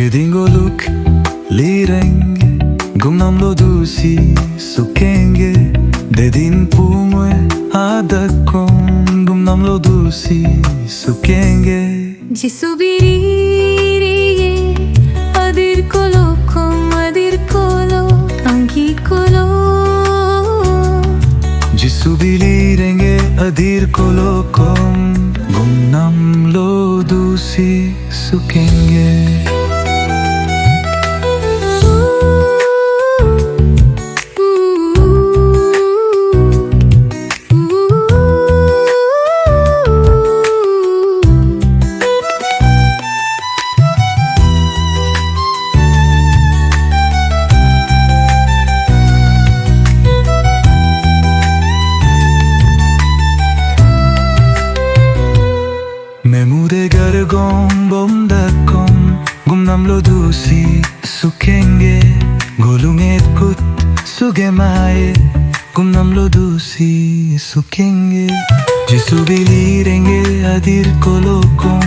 Hedingoluk lirengue Gumnamlo dusi sukenge Dedin pumwe adakon Gumnamlo dusi sukenge Jisubiririye adir kolo kom adir kolo angi kolo Jisubilirenge adir kolo kom Gumnamlo dusi sukenge Memude gargom bomdakom Gumnamlo dusi sukenge Golunget kut sugemaye Gumnamlo dusi sukenge Jisubilirenge adir kolokom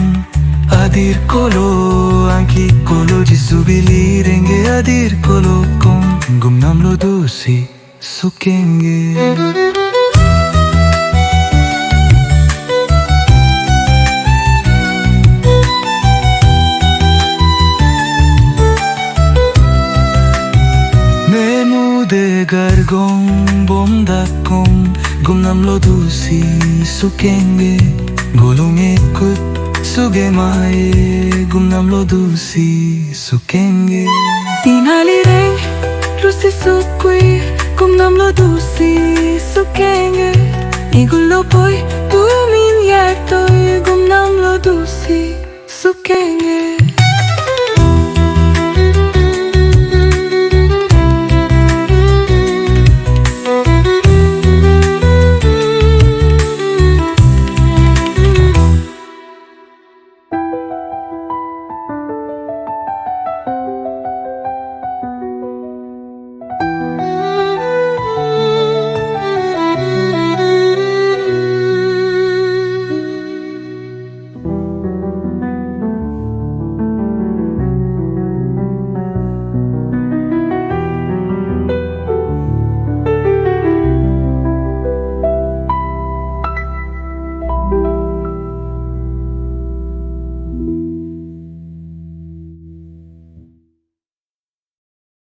Adir kolo anki kolo Jisubilirenge adir kolokom Gumnamlo dusi sukenge De gargom bomdakom Gumnamlo dusi sukenge Golunget kut sugemaye Gumnamlo dusi sukenge Tinalire rusi sukui Gumnamlo dusi sukenge Igulo poi bumin yertoy Gumnamlo dusi sukenge